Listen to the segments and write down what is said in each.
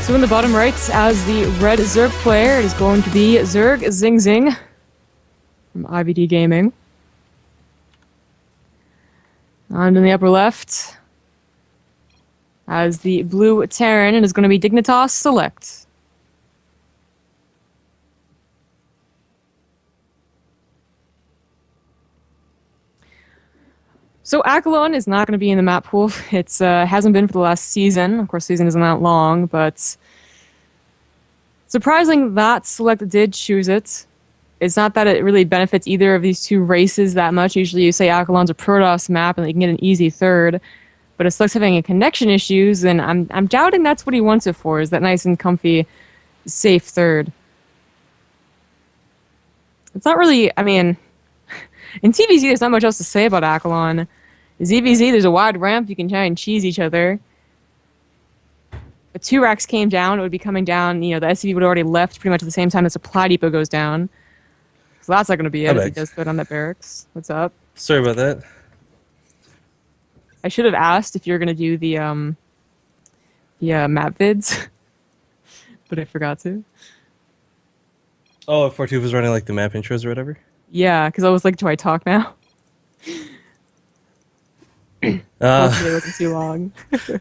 So in the bottom right, as the red Zerg player, it is going to be ZergZingZing from IVD Gaming. And in the upper left, as the blue Terran, it is going to be Dignitas Select. So Akalon is not going to be in the map pool. It's hasn't been for the last season. Of course, season isn't that long, but surprising that Select did choose it. It's not that it really benefits either of these two races that much. Usually you say Akalon's a Protoss map and they can get an easy third. But if Select's having connection issues, then I'm doubting that's what he wants it for, is that nice and comfy, safe third. It's not really, I mean, in TVZ there's not much else to say about Akalon. ZVZ, there's a wide ramp, you can try and cheese each other. If 2 racks came down, it would be coming down, you know, the SCV would have already left pretty much at the same time the supply depot goes down. So that's not going to be it if he does put on that barracks. What's up? Sorry about that. I should have asked if you're going to do the map vids, but I forgot to. Oh, if Fortuf was running like the map intros or whatever? Yeah, because I was like, do I talk now? Hopefully it wasn't too long.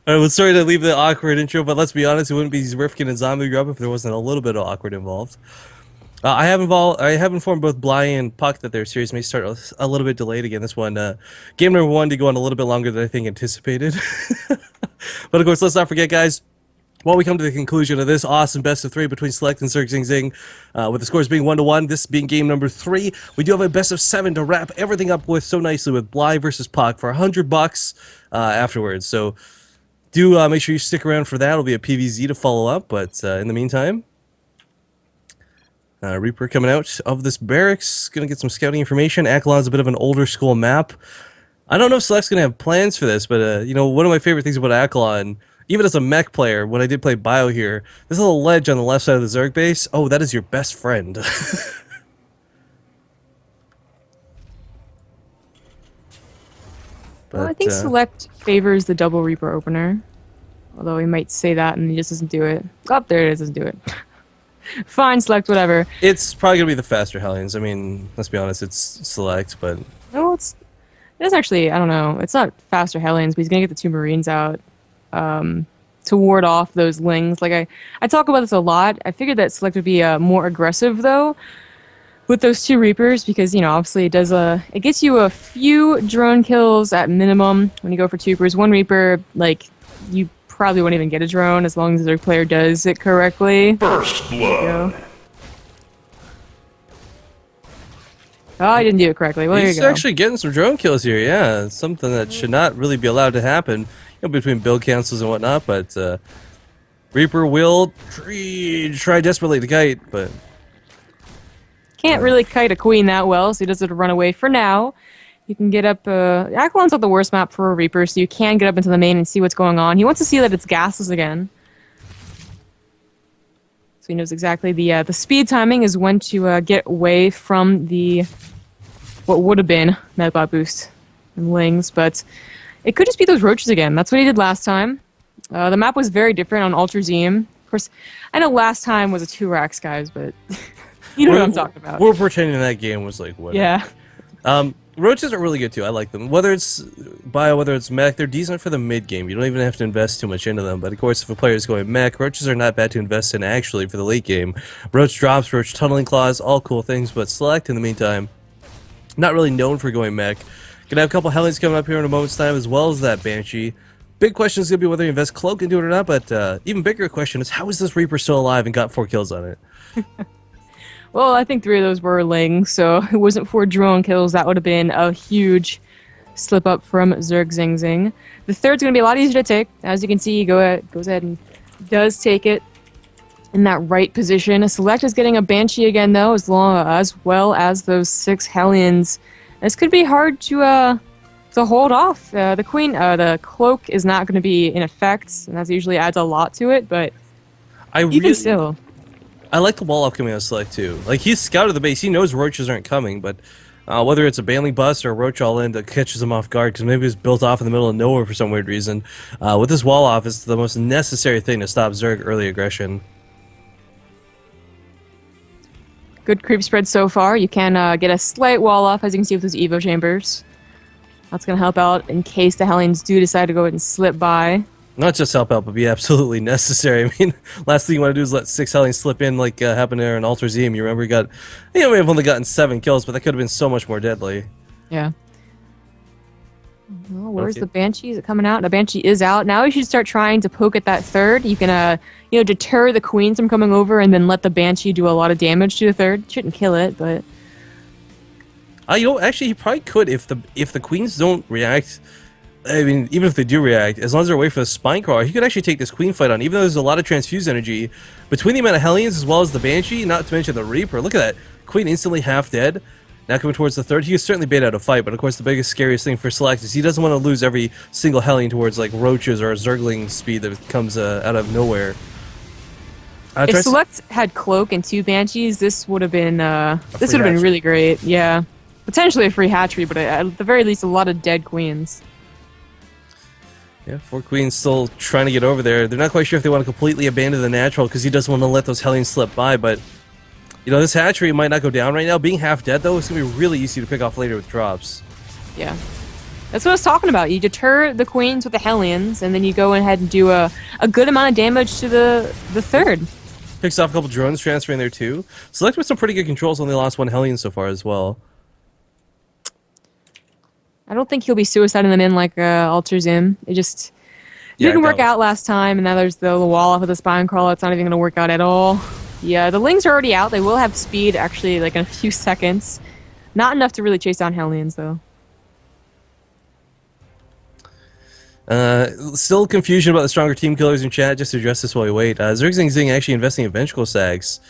I was sorry to leave the awkward intro, but let's be honest, it wouldn't be Rifkin and Zombie Grub if there wasn't a little bit of awkward involved. I have informed both Bly and Puck that their series may start a little bit delayed again. This one, game number 1 did go on a little bit longer than I think anticipated. But of course, let's not forget, guys, while we come to the conclusion of this awesome best of 3 between Select and ZergZingZing, with the scores being 1-1, this being game number 3, we do have a best of 7 to wrap everything up with so nicely with Bly versus Puck for $100 afterwards. So do make sure you stick around for that. It'll be a PVZ to follow up, but in the meantime, Reaper coming out of this barracks, gonna get some scouting information. Akalon's a bit of an older school map. I don't know if Select's gonna have plans for this, but you know, one of my favorite things about Akalon, even as a mech player, when I did play Bio here, this little ledge on the left side of the Zerg base, oh, that is your best friend. Well, I think Select favors the double Reaper opener. Although he might say that and he just doesn't do it. Oh, there it is, doesn't do it. Fine, Select, whatever. It's probably going to be the faster Hellions. I mean, let's be honest, it's Select, but... No, it is actually, I don't know, it's not faster Hellions, but he's going to get the 2 Marines out to ward off those Lings. Like, I talk about this a lot. I figured that Select would be more aggressive, though, with those 2 Reapers, because, you know, obviously it does it gets you a few drone kills at minimum when you go for 2 Reapers. 1 Reaper, like, you probably won't even get a drone as long as their player does it correctly. First blood. Oh, I didn't do it correctly. Well, there you go. He's actually getting some drone kills here, yeah. It's something that should not really be allowed to happen, you know, between build councils and whatnot, but Reaper will try desperately to kite, but... Can't really kite a queen that well, so he does have to run away for now. You can get up... Akalon's not the worst map for a Reaper, so you can get up into the main and see what's going on. He wants to see that it's gasless again. So he knows exactly the speed timing is when to get away from the... what would have been Medbot boost and Lings, but it could just be those roaches again. That's what he did last time. The map was very different on Ultrazeem. Of course, I know last time was a 2 racks, guys, but you know what I'm talking about. We're pretending that game was like what? Yeah. Roaches are really good too. I like them. Whether it's Bio, whether it's mech, they're decent for the mid game. You don't even have to invest too much into them. But of course, if a player is going mech, roaches are not bad to invest in actually for the late game. Roach drops, roach tunneling claws, all cool things. But Select in the meantime, not really known for going mech. Gonna have a couple Hellions coming up here in a moment's time, as well as that Banshee. Big question is gonna be whether you invest Cloak into it or not. But even bigger question is how is this Reaper still alive and got 4 kills on it? Well, I think 3 of those were Lings, so if it wasn't for drone kills, that would have been a huge slip up from ZergZingZing. The third's going to be a lot easier to take. As you can see, he goes ahead and does take it in that right position. Select is getting a Banshee again, though, as well as those 6 Hellions. This could be hard to hold off. The Queen, the Cloak is not going to be in effect, and that usually adds a lot to it, but even still... I like the wall up coming out of Select too. Like, he's scouted the base. He knows roaches aren't coming, but Whether it's a Baneling bust or a Roach all in that catches him off guard, because maybe it's built off in the middle of nowhere for some weird reason. With this wall off, it's the most necessary thing to stop Zerg early aggression. Good creep spread so far. You can get a slight wall off, as you can see with those Evo chambers. That's going to help out in case the Hellions do decide to go ahead and slip by. Not just help out, but be absolutely necessary. I mean, last thing you want to do is let 6 Hellions slip in like happened there in Alter Zeem. You remember, we have only gotten 7 kills, but that could have been so much more deadly. Yeah. Well, where's the Banshee? Is it coming out? The Banshee is out. Now we should start trying to poke at that third. You can, deter the Queens from coming over and then let the Banshee do a lot of damage to the third. Shouldn't kill it, but... Actually, he probably could if the Queens don't react. I mean, even if they do react, as long as they're away from the Spine Crawler, he could actually take this Queen fight on, even though there's a lot of transfuse energy. Between the amount of Hellions as well as the Banshee, not to mention the Reaper, look at that. Queen instantly half dead. Now coming towards the third, he is certainly bait out a fight, but of course the biggest, scariest thing for Select is he doesn't want to lose every single Hellion towards like Roaches or a Zergling speed that comes out of nowhere. If Select had Cloak and 2 Banshees, this would have been really great. Yeah, potentially a free hatchery, but at the very least, a lot of dead Queens. Yeah, 4 Queens still trying to get over there. They're not quite sure if they want to completely abandon the natural because he doesn't want to let those Hellions slip by, but this hatchery might not go down right now. Being half dead, though, it's going to be really easy to pick off later with drops. Yeah. That's what I was talking about. You deter the Queens with the Hellions, and then you go ahead and do a good amount of damage to the third. Picks off a couple drones transferring there, too. Select with some pretty good controls, only lost 1 Hellion so far as well. I don't think he'll be suiciding them in like Alter Zim. It just didn't work out last time, and now there's the wall off of the Spine Crawler. It's not even going to work out at all. Yeah, the Lings are already out. They will have speed, actually, like in a few seconds. Not enough to really chase down Hellions, though. Still confusion about the stronger team killers in chat, just to address this while we wait. ZergZingZing actually investing in Vengeful Sags.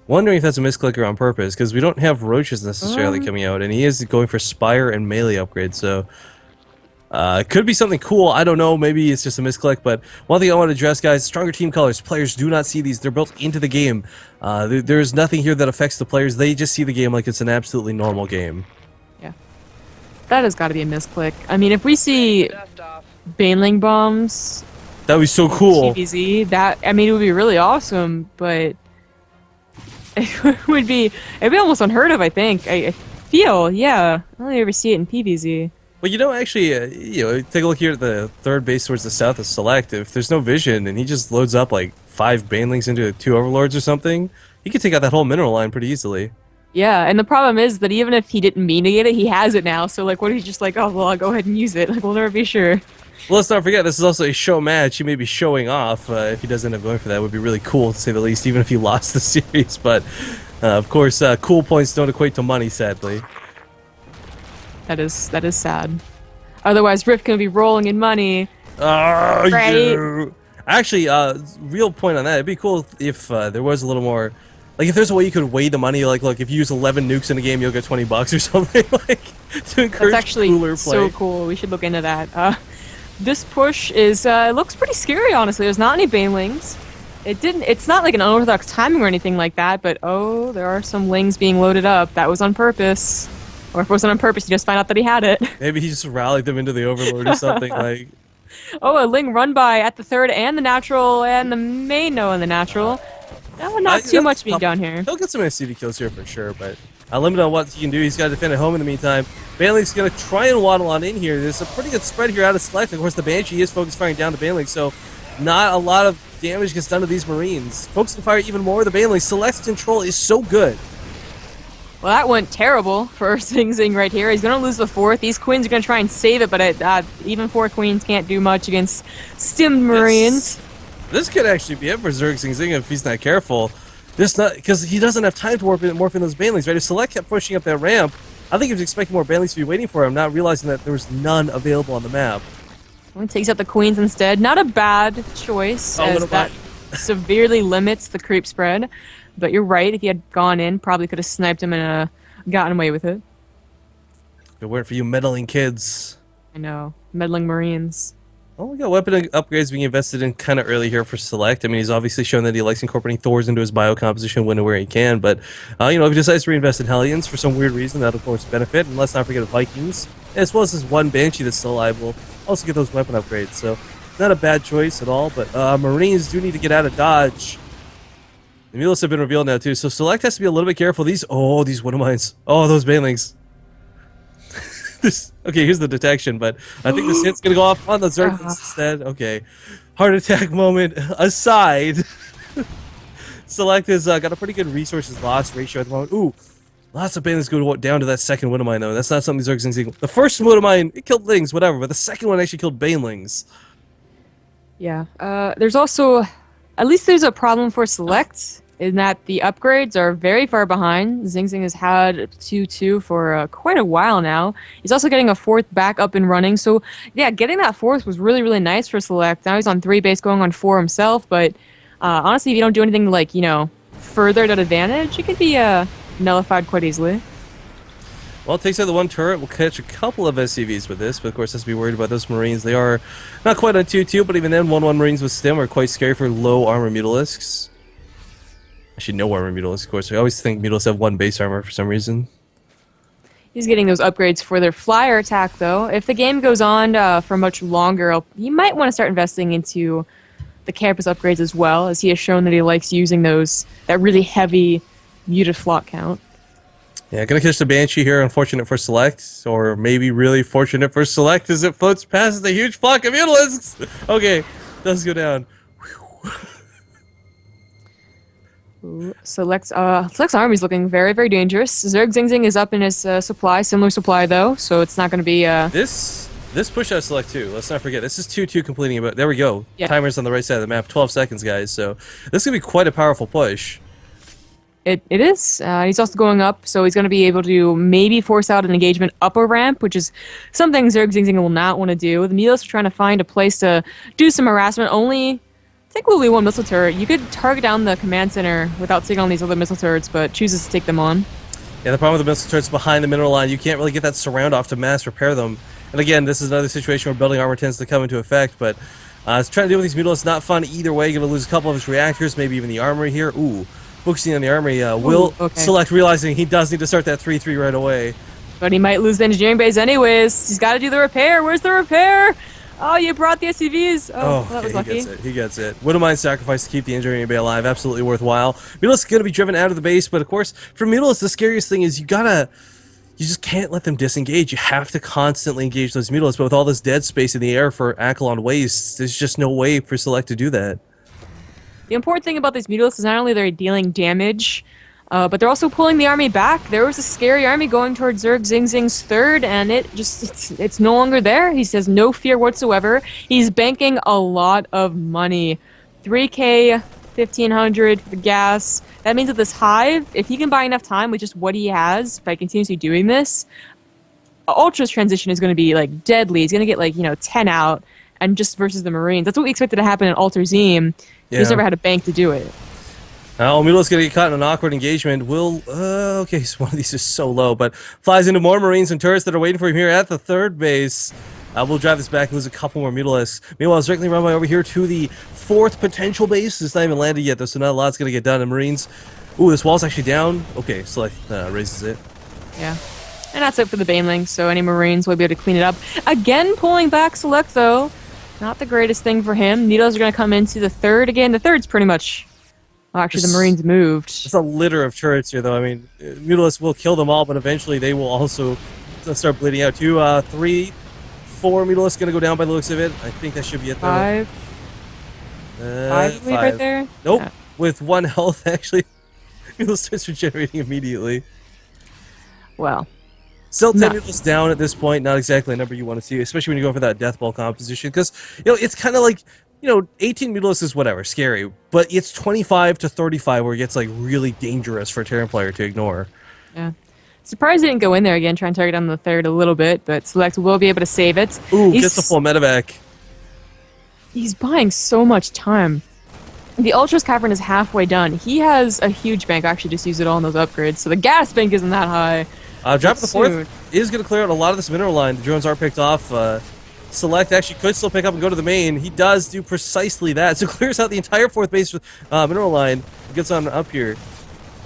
Wondering if that's a misclicker on purpose, because we don't have Roaches necessarily coming out, and he is going for Spire and Melee upgrades, so... it could be something cool, I don't know, maybe it's just a misclick, but one thing I want to address, guys, stronger team colors, players do not see these, they're built into the game. There's nothing here that affects the players, they just see the game like it's an absolutely normal game. Yeah. That has got to be a misclick. I mean, if we see Baneling bombs... That would be so cool! TVZ, it would be really awesome, but... It'd be almost unheard of, I think. I feel, yeah. I only ever see it in PVZ. Well, actually, take a look here at the third base towards the south of Select. If there's no vision and he just loads up like 5 Banelings into 2 Overlords or something, he could take out that whole mineral line pretty easily. Yeah, and the problem is that even if he didn't mean to get it, he has it now. So, like, what if he's just like, oh, well, I'll go ahead and use it? Like, we'll never be sure. Well, let's not forget, this is also a show match. He may be showing off. If he does end up going for that, it would be really cool, to say the least, even if he lost the series. But, of course, cool points don't equate to money, sadly. That is sad. Otherwise, Rift can be rolling in money. Oh, right? You. Actually, real point on that. It'd be cool if there was a little more... Like, if there's a way you could weigh the money, like, look, if you use 11 nukes in a game, you'll get $20 or something, like, to encourage That's actually cooler play. So cool. We should look into that. This push is, it looks pretty scary, honestly. There's not any Banelings. It's not like an unorthodox timing or anything like that, but oh, there are some Lings being loaded up. That was on purpose. Or if it wasn't on purpose, you just find out that he had it. Maybe he just rallied them into the Overlord or something, like... Oh, a Ling run by at the third and the natural, and the main no in the natural. No, not too much being done here. He'll get some SCV kills here for sure, but limited on what he can do. He's got to defend at home in the meantime. Baneling's going to try and waddle on in here. There's a pretty good spread here out of Select. Of course, the Banshee is focused firing down the Baneling, so not a lot of damage gets done to these Marines. Folks can fire even more. The Baneling Select's control is so good. Well, that went terrible for ZingZing right here. He's going to lose the 4th. These Queens are going to try and save it, but even 4 Queens can't do much against stimmed Marines. This could actually be it for ZergZingZing if he's not careful. Because he doesn't have time to morph in those Banelings, right? If Select kept pushing up that ramp, I think he was expecting more Banelings to be waiting for him, not realizing that there was none available on the map. Well, he takes out the Queens instead. Not a bad choice, as that severely limits the creep spread. But you're right, if he had gone in, probably could have sniped him and gotten away with it. If it weren't for you meddling kids. I know. Meddling Marines. Oh, we got weapon upgrades being invested in kind of early here for Select. I mean, he's obviously shown that he likes incorporating Thors into his bio composition when and where he can, but, you know, if he decides to reinvest in Hellions for some weird reason, that'll, of course, benefit. And let's not forget Vikings, as well as this one Banshee that's still alive will also get those weapon upgrades. So, not a bad choice at all, but Marines do need to get out of dodge. The Mules have been revealed now, too, so Select has to be a little bit careful. These Widow Mines. Oh, those Banelings. Okay, here's the detection, but I think this hit's gonna go off on the Zerglings instead. Okay, heart attack moment aside. Select has got a pretty good resources loss ratio at the moment. Ooh, lots of Banelings go down to that second Widow Mine though. That's not something ZergZingZing. The first Widow Mine, it killed things, whatever, but the second one actually killed Banelings. Yeah. There's also, at least there's a problem for Select. In that the upgrades are very far behind. ZingZing has had 2-2 for quite a while now. He's also getting a 4th back up and running. So, yeah, getting that 4th was really, really nice for Select. Now he's on 3 base, going on 4 himself. But honestly, if you don't do anything like, you know, further that advantage, it could be nullified quite easily. Well, it takes out the one turret. We'll catch a couple of SCVs with this, but of course, has to be worried about those Marines. They are not quite on 2-2, but even then, 1-1 Marines with Stim are quite scary for low armor Mutalisks. Actually, no armor Mutalisks, of course. I always think Mutalisks have 1 base armor for some reason. He's getting those upgrades for their flyer attack, though. If the game goes on for much longer, you might want to start investing into the campus upgrades as well, as he has shown that he likes using that really heavy muted flock count. Yeah, gonna catch the Banshee here. Unfortunate for Select, or maybe really fortunate for Select as it floats past the huge flock of Mutalisks. Okay, does go down. Ooh, Select's army's looking very, very dangerous. ZergZingZing is up in his supply, similar supply though, so it's not going to be... This push out Select too, let's not forget. This is 2-2 completing about... There we go. Yeah. Timer's on the right side of the map. 12 seconds, guys, so this is going to be quite a powerful push. It is. He's also going up, so he's going to be able to maybe force out an engagement up a ramp, which is something ZergZingZing will not want to do. The Mutalisks are trying to find a place to do some harassment. Only... I think only 1 missile turret. You could target down the command center without taking on these other missile turrets, but chooses to take them on. Yeah, the problem with the missile turrets behind the mineral line, you can't really get that surround off to mass repair them. And again, this is another situation where building armor tends to come into effect, but it's trying to deal with these Mutalisks, not fun either way. Going to lose a couple of his reactors, maybe even the armory here. Ooh, focusing on the armory. Will Select realizing he does need to start that 3-3 right away. But he might lose the engineering base anyways. He's got to do the repair. Where's the repair? Oh, you brought the SCVs. Oh, well, that was lucky. He gets it. Widow Mine sacrifice to keep the engineering bay alive. Absolutely worthwhile. Mutalisks going to be driven out of the base, but of course, for Mutalisks, the scariest thing is you just can't let them disengage. You have to constantly engage those Mutalisks, but with all this dead space in the air for Akalon Waste, there's just no way for Select to do that. The important thing about these Mutalisks is not only they're dealing damage, but they're also pulling the army back. There was a scary army going towards ZergZingZing's 3rd, and it's no longer there. He says no fear whatsoever. He's banking a lot of money. 3K, 1,500 for gas. That means that this hive, if he can buy enough time with just what he has by continuously doing this, Ultra's transition is going to be like deadly. He's going to get like 10 out, and just versus the Marines. That's what we expected to happen in Ultra Zim. He just never had a bank to do it. Milo's going to get caught in an awkward engagement. Okay, so one of these is so low, but flies into more Marines and turrets that are waiting for him here at the 3rd base. We'll drive this back and lose a couple more Mutalisks. Meanwhile, it's directly run by over here to the 4th potential base. It's not even landed yet, though, so not a lot's going to get done. And Marines... Ooh, this wall's actually down. Okay, Select raises it. Yeah. And that's it for the Baneling, so any Marines will be able to clean it up. Again, pulling back Select, though. Not the greatest thing for him. Needles are going to come into the 3rd again. The 3rd's pretty much... Well, actually, the Marines moved. It's a litter of turrets here, though. I mean, Mutalisks will kill them all, but eventually they will also start bleeding out. 2, 3, 4 Mutalisks going to go down by the looks of it. I think that should be it, though. 5. 5 right there? Nope. Yeah. With 1 health, actually. Mutalisks starts regenerating immediately. Well. Still 10 Mutalisks down at this point. Not exactly a number you want to see, especially when you go for that death ball composition. Because, it's kind of like... 18 Mutalisks is whatever, scary, but it's 25 to 35 where it gets, like, really dangerous for a Terran player to ignore. Yeah. Surprised he didn't go in there again, try and target on the 3rd a little bit, but Select will be able to save it. Ooh, gets the full medevac. He's buying so much time. The Ultra's Cavern is halfway done. He has a huge bank, actually just use it all in those upgrades, so the gas bank isn't that high. Drop the 4th is going to clear out a lot of this mineral line. The drones are picked off. Select actually could still pick up and go to the main. He does do precisely that. So clears out the entire 4th base mineral line. Gets on up here.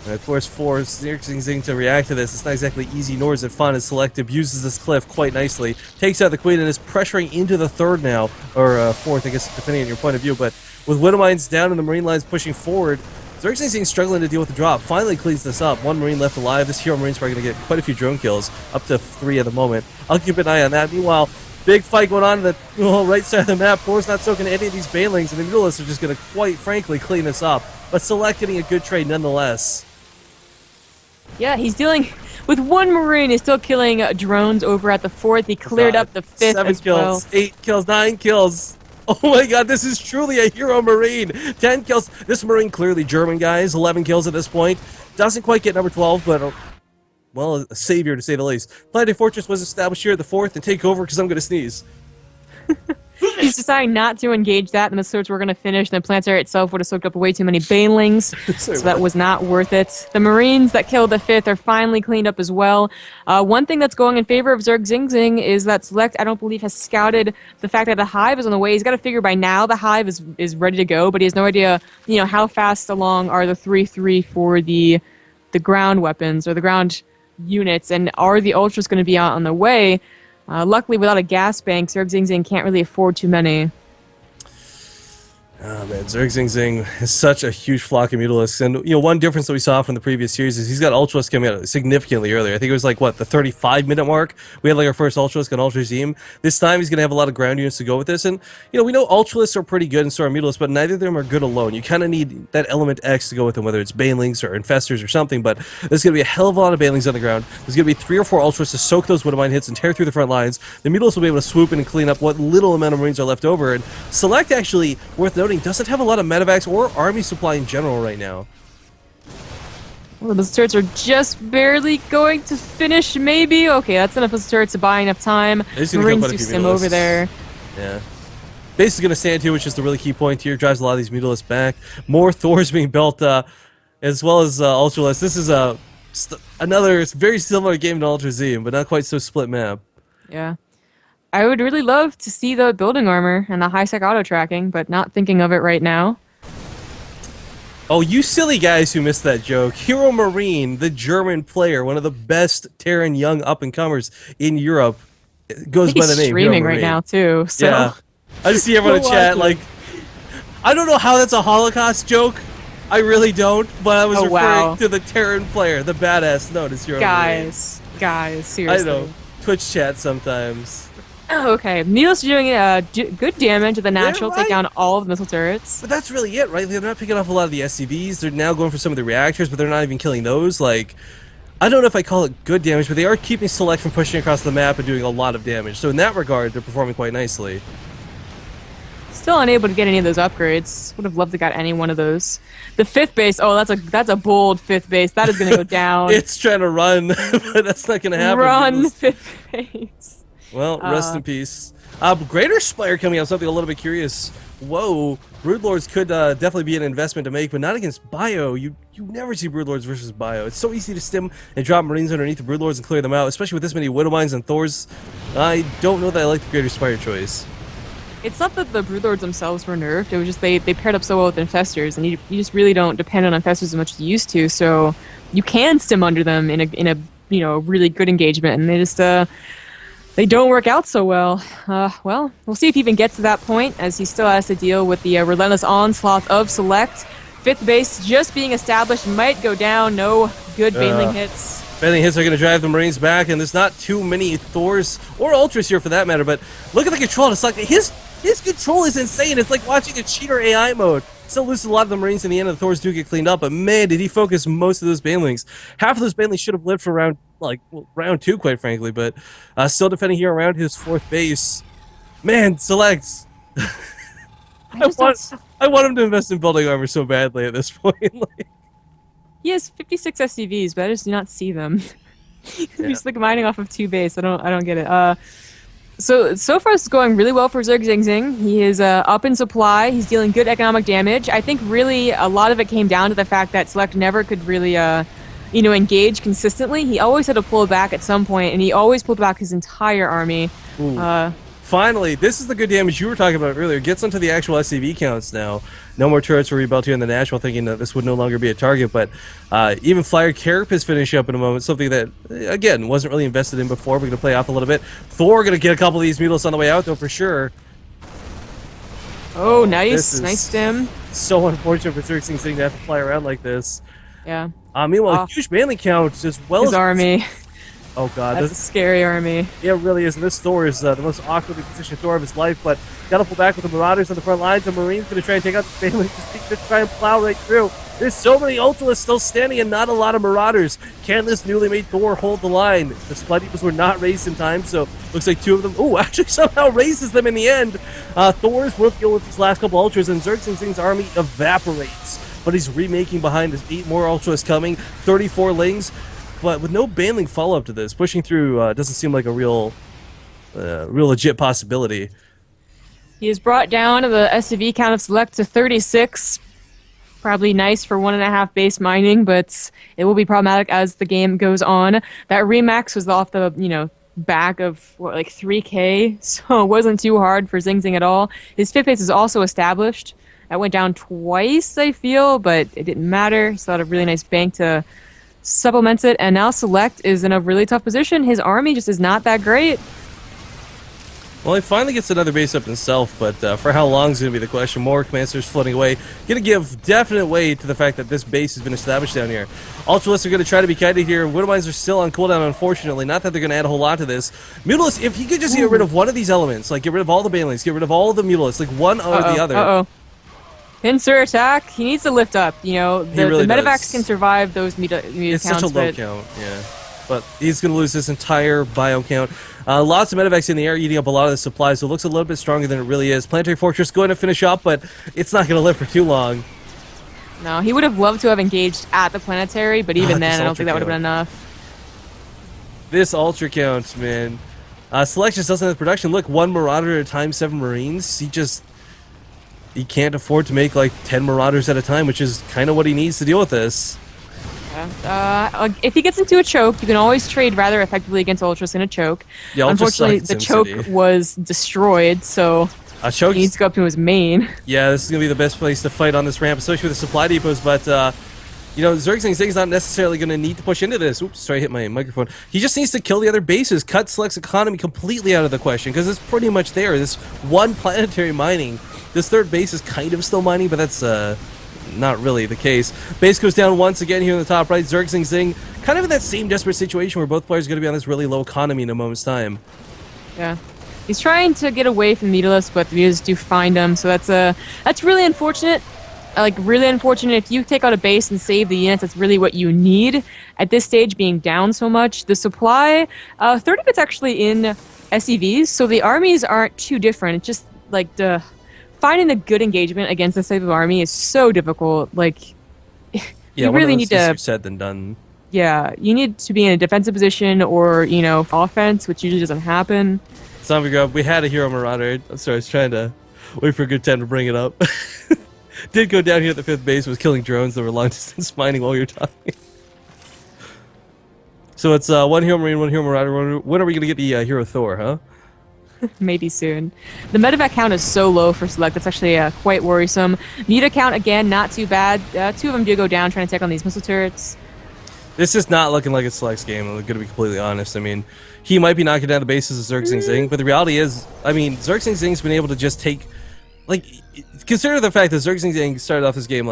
And of course, for ZergZingZing to react to this, it's not exactly easy nor is it fun, as Select abuses this cliff quite nicely. Takes out the Queen and is pressuring into the 3rd now, or 4th, I guess, depending on your point of view. But with Widow Mines down and the Marine lines pushing forward, ZergZingZing struggling to deal with the drop. Finally cleans this up. 1 Marine left alive. This Hero Marine's probably going to get quite a few drone kills, up to 3 at the moment. I'll keep an eye on that. Meanwhile, big fight going on the right side of the map. Thor's not soaking any of these Banelings, and the Mutalists are just going to, quite frankly, clean this up. But Select getting a good trade nonetheless. Yeah, he's dealing with 1 Marine. He's still killing drones over at the 4th. He cleared up the 5th 7 as kills, well. 8 kills, 9 kills. Oh my god, this is truly a hero Marine. 10 kills. This Marine clearly German, guys. 11 kills at this point. Doesn't quite get number 12, but, well, a savior to say the least. Planetary Fortress was established here at the 4th, and take over because I'm going to sneeze. He's deciding not to engage that, and the search were going to finish. The Planetary itself would have soaked up way too many Banelings, so that was not worth it. The Marines that killed the 5th are finally cleaned up as well. One thing that's going in favor of ZergZingZing is that Select, I don't believe, has scouted the fact that the Hive is on the way. He's got to figure by now the Hive is ready to go, but he has no idea, how fast along are the 3-3 for the ground weapons or the ground units, and are the Ultras going to be out on the way? Luckily, without a gas bank, ZergZingZing can't really afford too many. Oh man, ZergZingZing is such a huge flock of Mutalisks, and one difference that we saw from the previous series is he's got Ultralisk coming out significantly earlier. I think it was like, what, the 35-minute mark? We had like our first Ultralisk on ZergZingZing. This time he's going to have a lot of ground units to go with this, and we know Ultralisks are pretty good and so are Mutalisks, but neither of them are good alone. You kind of need that element X to go with them, whether it's Banelings or Infestors or something, but there's going to be a hell of a lot of Banelings on the ground. There's going to be 3 or 4 Ultras to soak those Widowmine hits and tear through the front lines. The Mutalisks will be able to swoop in and clean up what little amount of Marines are left over, and Select, actually, worth noting, doesn't have a lot of medevacs or army supply in general right now. Well, the turrets are just barely going to finish, maybe. Okay, that's enough of the turrets to buy enough time. Marines do sim over there. Yeah. Base is going to stand here, which is the really key point here. Drives a lot of these Mutalisks back. More Thors being built, as well as Ultralisk. This is another very similar game to ZergZingZing, but not quite so split map. Yeah. I would really love to see the building armor and the high-sec auto-tracking, but not thinking of it right now. Oh, you silly guys who missed that joke. Hero Marine, the German player, one of the best Terran young up-and-comers in Europe, goes by the name streaming Hero right Marine. now, too. So. Yeah. I just see everyone in chat, like, I don't know how that's a Holocaust joke. I really don't, but I was referring to the Terran player, the badass known as Hero Marine. Guys, seriously. I know. Twitch chat sometimes. Oh, okay. Needles are doing good damage to the natural, take down all of the missile turrets. But that's really it, right? They're not picking off a lot of the SCVs. They're now going for some of the reactors, but they're not even killing those. Like, I don't know if I call it good damage, but they are keeping Select from pushing across the map and doing a lot of damage. So in that regard, they're performing quite nicely. Still unable to get any of those upgrades. Would have loved to got any one of those. The 5th base, oh, that's a bold 5th base. That is going to go down. It's trying to run, but that's not going to happen. Run, 5th base. Well, rest in peace. Greater Spire coming out, something a little bit curious. Whoa, Broodlords could definitely be an investment to make, but not against Bio. You never see Broodlords versus Bio. It's so easy to stim and drop Marines underneath the Broodlords and clear them out, especially with this many Widowmines and Thors. I don't know that I like the Greater Spire choice. It's not that the Broodlords themselves were nerfed, it was just they paired up so well with Infestors, and you just really don't depend on Infestors as much as you used to, so you can stim under them in a really good engagement, and they just they don't work out so well. Well, we'll see if he even gets to that point, as he still has to deal with the relentless onslaught of Select. 5th base just being established, might go down. No good Baneling hits. Baneling hits are going to drive the Marines back, and there's not too many Thors or Ultras here for that matter, but look at the control. It's like his control is insane. It's like watching a cheater AI mode. Still loses a lot of the Marines in the end, and the Thors do get cleaned up, but man, did he focus most of those Banelings. Half of those Banelings should have lived for round 2, quite frankly, but still defending here around his 4th base. Man, Select. I want him to invest in building armor so badly at this point. He has 56 SCVs, but I just do not see them. He's like mining off of 2 base. I don't get it. So far it's going really well for ZergZingZing. He is up in supply. He's dealing good economic damage. I think really a lot of it came down to the fact that Select never could really engage consistently. He always had to pull back at some point, and he always pulled back his entire army. Finally, this is the good damage you were talking about earlier. Gets onto the actual SCV counts now. No more turrets for rebuilt here in the Nashville, thinking that this would no longer be a target. But even Flyer Carapace finish up in a moment, something that, again, wasn't really invested in before. We're going to play off a little bit. Thor going to get a couple of these Mutalisks on the way out, though, for sure. Oh, nice. Nice stem. So unfortunate for ZergZingZing to have to fly around like this. Yeah. Meanwhile, huge manly count as well his as... army. Oh god, that's a scary army. Yeah, it really is. And this Thor is the most awkwardly positioned Thor of his life, but gotta pull back with the Marauders on the front lines. The Marines gonna try and take out the family, just try and plow right through. There's so many Ultimas still standing and not a lot of Marauders. Can this newly made Thor hold the line? The Supply Depots were not raised in time, so looks like two of them, actually somehow raises them in the end. Thor's will deal with these last couple Ultras, and ZergZingZing's army evaporates. But he's remaking behind. There's 8 more Ultras coming, 34 Lings. But with no Baneling follow-up to this, pushing through doesn't seem like a real legit possibility. He has brought down the SCV count of Select to 36. Probably nice for 1.5 base mining, but it will be problematic as the game goes on. That Remax was off the, back of, like 3K, so it wasn't too hard for ZingZing at all. His 5th base is also established. That went down twice, I feel, but it didn't matter. He still had a really nice bank to supplements it, and now Select is in a really tough position. His army just is not that great. Well, he finally gets another base up himself, but for how long is going to be the question. More commanders floating away. Going to give definite weight to the fact that this base has been established down here. Ultralists are going to try to be kited here. Widowmines are still on cooldown, unfortunately. Not that they're going to add a whole lot to this. Mutalisks, if he could just get rid of one of these elements, like get rid of all the Banelings, get rid of all the Mutalisks, like one or the other. Pincer attack. He needs to lift up. The medevacs can survive those meta counts. It's such a low count, yeah. But he's going to lose this entire bio count. Lots of medevacs in the air eating up a lot of the supplies, so it looks a little bit stronger than it really is. Planetary Fortress going to finish up, but it's not going to live for too long. No, he would have loved to have engaged at the planetary, but even then, I don't think that would have been enough. This ultra count, man. Select just doesn't have production. Look, 1 Marauder at a time, 7 Marines. He can't afford to make like 10 Marauders at a time, which is kind of what he needs to deal with this. If he gets into a choke, you can always trade rather effectively against Ultras in a choke. Yeah, unfortunately, the choke was destroyed, so he needs to go up to his main. Yeah, this is going to be the best place to fight on this ramp, especially with the supply depots, but ZergZingZing's not necessarily going to need to push into this. Oops, sorry, I hit my microphone. He just needs to kill the other bases, cut Select's economy completely out of the question, because it's pretty much there. This one planetary mining. This 3rd base is kind of still mining, but that's not really the case. Base goes down once again here in the top right. ZergZingZing kind of in that same desperate situation where both players are going to be on this really low economy in a moment's time. Yeah. He's trying to get away from Mutalisks, but the Mutalisks do find him, so that's really unfortunate. Really unfortunate. If you take out a base and save the units, that's really what you need. At this stage, being down so much, the supply, 30 of it's actually in SCVs, so the armies aren't too different. It's just like finding the good engagement against this type of army is so difficult. You really need to. Easier said than done. Yeah, you need to be in a defensive position or offense, which usually doesn't happen. Zombie Grub, we had a hero Marauder. I'm sorry, I was trying to wait for a good time to bring it up. Did go down here at the 5th base, was killing drones that were long distance mining while you're talking. So it's 1 hero Marine, 1 hero Marauder. When are we going to get the hero Thor, huh? Maybe soon. The medevac count is so low for Select. That's actually quite worrisome. Muta count, again, not too bad. 2 of them do go down trying to take on these missile turrets. This is not looking like a Select's game, I'm going to be completely honest. I mean, he might be knocking down the bases of ZergZingZing, but the reality is, ZergZingZing's been able to just take... consider the fact that ZergZingZing started off this game,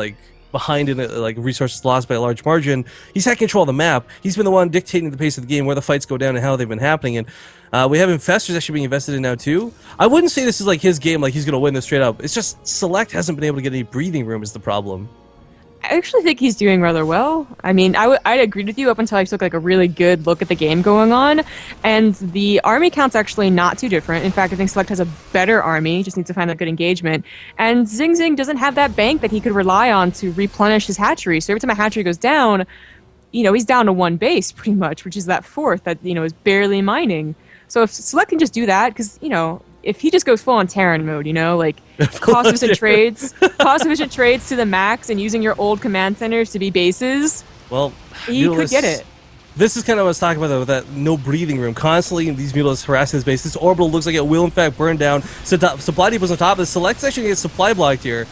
behind in resources lost by a large margin. He's had control of the map. He's been the one dictating the pace of the game, where the fights go down and how they've been happening. And we have Infestors actually being invested in now too. I wouldn't say this is his game, he's going to win this straight up. It's just Select hasn't been able to get any breathing room is the problem. I actually think he's doing rather well. I'd agreed with you up until I took a really good look at the game going on, and the army count's actually not too different. In fact, I think Select has a better army, just needs to find that good engagement. And ZingZing doesn't have that bank that he could rely on to replenish his hatchery. So every time a hatchery goes down, he's down to 1 base pretty much, which is that 4th that is barely mining. So if Select can just do that, because if he just goes full on Terran mode, cost-efficient trades to the max and using your old command centers to be bases, well, he could get it. This is kind of what I was talking about, though, with that no breathing room. Constantly, these mutalisks harass his base. This orbital looks like it will, in fact, burn down. Supply Depot's on top of this. Select's actually gets supply blocked here.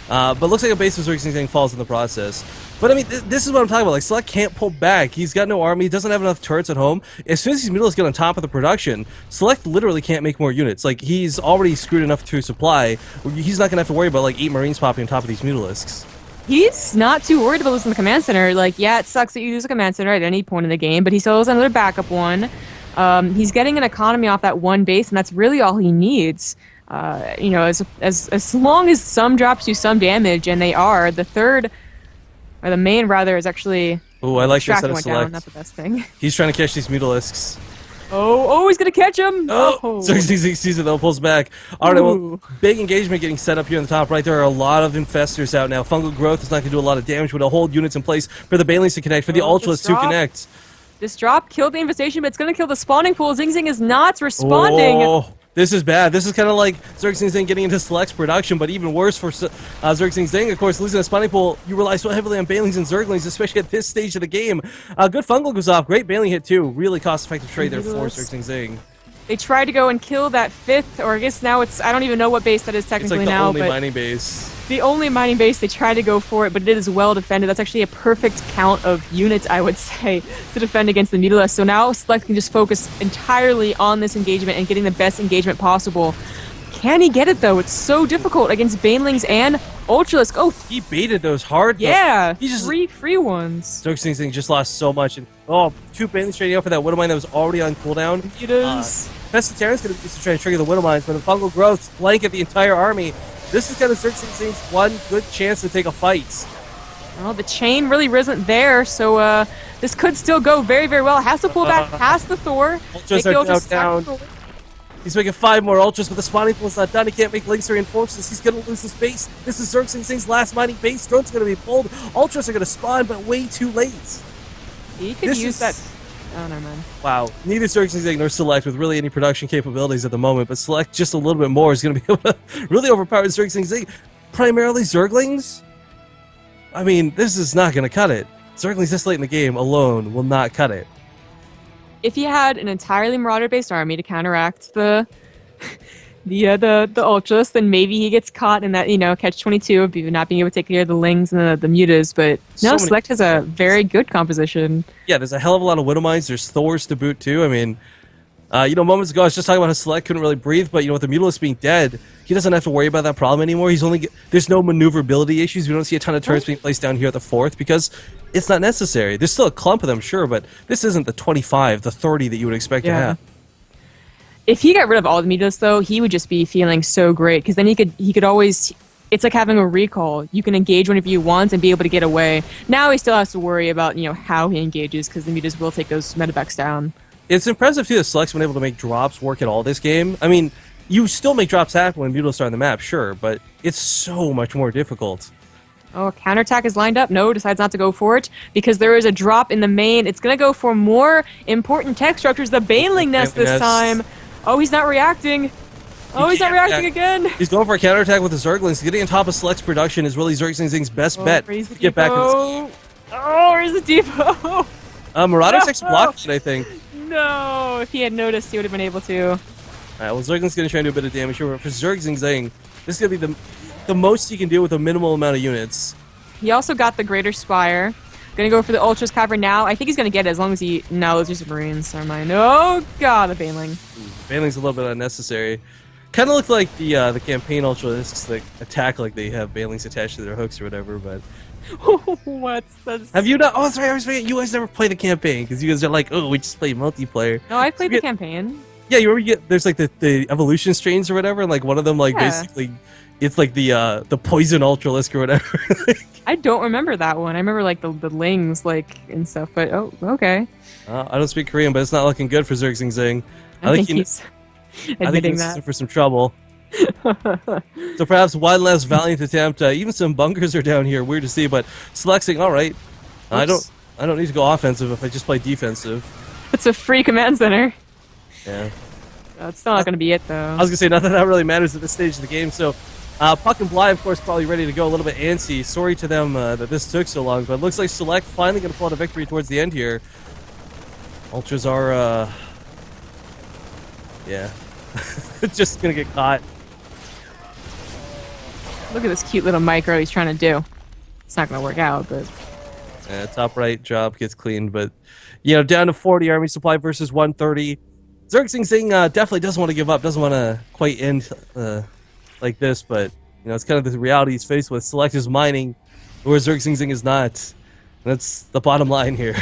But looks like a base of ZergZingZing falls in the process. But, I mean, this is what I'm talking about. Like, Select can't pull back. He's got no army. He doesn't have enough turrets at home. As soon as these mutalisks get on top of the production, Select literally can't make more units. Like, he's already screwed enough through supply. He's not going to have to worry about, like, 8 Marines popping on top of these mutalisks. He's not too worried about losing the command center. Like, yeah, it sucks that you lose a command center at any point in the game, but he still has another backup one. He's getting an economy off that one base, and that's really all he needs. You know, as long as some drops do some damage, and they are, the third, or the main rather, is actually. Oh, I like this set of went Select. down. Not the best thing. He's trying to catch these mutalisks. Oh, he's gonna catch him! Oh, ZergZingZing sees it though, pulls back. Alright, well, big engagement getting set up here on the top right. There are a lot of infestors out now. Fungal growth is not going to do a lot of damage, but it'll hold units in place for the Banelings to connect, for the Ultras to connect. This drop killed the infestation, but it's going to kill the spawning pool. ZingZing is not responding. Oh, this is bad. This is kind of like ZergZingZing getting into Select's production, but even worse for ZergZingZing. Of course, losing a spawning pool, you rely so heavily on Banelings and Zerglings, especially at this stage of the game. Good Fungal goes off. Great Baneling hit, too. Really cost-effective trade there for ZergZingZing. They tried to go and kill that 5th, or I guess now it's, I don't even know what base that is technically it's like the now. only but mining base. The only mining base, they tried to go for it, but it is well defended. That's actually a perfect count of units, I would say, to defend against the mutalisks. So now Select can just focus entirely on this engagement and getting the best engagement possible. Can he get it, though? It's so difficult against Banelings and Ultralisk. Oh, he baited those hard. Yeah, he just free ones. ZergZingZing just lost so much. And, oh, 2 Banelings trading out for that Widowmine that was already on cooldown. It is. Pescatarian's going to try to trigger the Widowmines, but the Fungal Growths blanket the entire army. This is kind of ZergZingZing's one good chance to take a fight. Well, the chain really isn't there, so this could still go very, very well. Has to pull back past the Thor. Ultras are down. He's making 5 more Ultras, but the spawning pool's not done. He can't make links or reinforcements. He's going to lose his base. This is ZergZingZing's last mining base. Drone's going to be pulled. Ultras are going to spawn, but way too late. He could use that. Oh, no, man. Wow. Neither ZergZingZing nor Select with really any production capabilities at the moment, but Select just a little bit more is going to be able to really overpower ZergZingZing. Primarily Zerglings? I mean, this is not going to cut it. Zerglings this late in the game alone will not cut it. If he had an entirely Marauder-based army to counteract the Ultras, then maybe he gets caught in that, you know, catch-22 of not being able to take care of the Lings and the Mutas, but no, Select has a very good composition. Yeah, there's a hell of a lot of Widowmines. There's Thors to boot, too. I mean, you know, moments ago I was just talking about how Select couldn't really breathe, but, you know, with the Mutalisks being dead, he doesn't have to worry about that problem anymore. There's no maneuverability issues. We don't see a ton of turrets being placed down here at the 4th because it's not necessary. There's still a clump of them, sure, but this isn't the 25, the 30 that you would expect to have. If he got rid of all the Mutas, though, he would just be feeling so great, because then he could always... It's like having a recall. You can engage whenever you want and be able to get away. Now he still has to worry about, you know, how he engages, because the Mutas will take those medevacs down. It's impressive, too, that Select's been able to make drops work at all this game. I mean, you still make drops happen when Mutalisks are on the map, sure, but it's so much more difficult. Oh, counterattack is lined up. No, decides not to go for it because there is a drop in the main. It's going to go for more important tech structures. The Baneling Nest this time. Oh, he's not reacting. Oh, he's not reacting again. He's going for a counterattack with the Zerglings. Getting on top of Select's production is really ZergZingZing's best bet to get back. Oh, where's the depot? Marauder's actually blocked it, I think. No, if he had noticed, he would have been able to. Alright, well, Zergling's going to try and do a bit of damage here. For ZergZingZing, this is going to be the most he can do with a minimal amount of units. He also got the Greater Spire. Gonna go for the Ultras Cavern now. I think he's gonna get it as long as he... No, those are Submarines. Never mind. Oh, God, the Baneling. Baneling's a little bit unnecessary. Kind of looked like the campaign Ultralisks that attack like they have Banelings attached to their hooks or whatever, but... What? Have you not... Oh, that's right, I was forgetting. You guys never play the campaign, because you guys are like, oh, we just play multiplayer. No, I played the campaign. Yeah, you remember there's like the evolution strains or whatever, and like one of them basically... It's like the poison Ultralisk or whatever. I don't remember that one. I remember like the Lings and stuff. But oh, okay. I don't speak Korean, but it's not looking good for ZergZingZing. I think he's admitting that. In for some trouble. So perhaps one less valiant attempt. Even some bunkers are down here. Weird to see, but Selecting. All right. I don't need to go offensive if I just play defensive. It's a free command center. Yeah. That's not going to be it though. I was gonna say nothing that really matters at this stage of the game. So. Puck and Bly, of course, probably ready to go a little bit antsy. Sorry to them that this took so long, but it looks like Select finally going to pull out a victory towards the end here. Ultras are, yeah. Just gonna get caught. Look at this cute little micro he's trying to do. It's not gonna work out, but Top right job gets cleaned, but you know, down to 40 army supply versus 130. ZergZingZing definitely doesn't want to give up, doesn't want to quite end like this, but you know, it's kind of the reality he's faced with. Select is mining, where ZergZingZing is not. That's the bottom line here.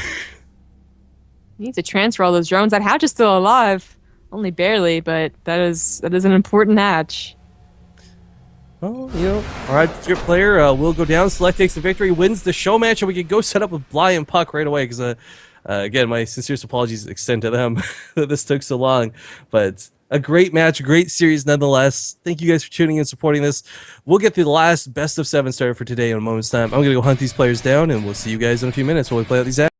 he needs to transfer all those drones. That hatch is still alive, only barely, but that is an important hatch. Well, you know, all right, your player will go down. Select takes the victory, wins the show match, and we can go set up with Bly and Puck right away. Because, again, my sincerest apologies extend to them that this took so long. But a great match, a great series nonetheless. Thank you guys for tuning in, supporting this. We'll get the last best of 7 started for today in a moment's time. I'm going to go hunt these players down, and we'll see you guys in a few minutes while we play out these